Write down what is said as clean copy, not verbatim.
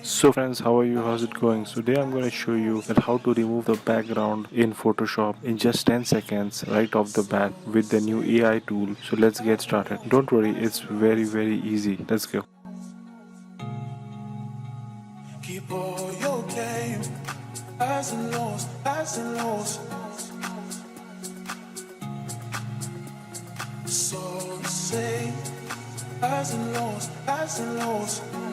So friends, how are you? How's it going? So today I'm going to show you that how to remove the background in Photoshop in just 10 seconds right off the bat with the new AI tool. So let's get started. Don't worry, it's very easy. Let's go. Keep all your game, highs and lows, highs and lows. So say highs and lows, highs and lows.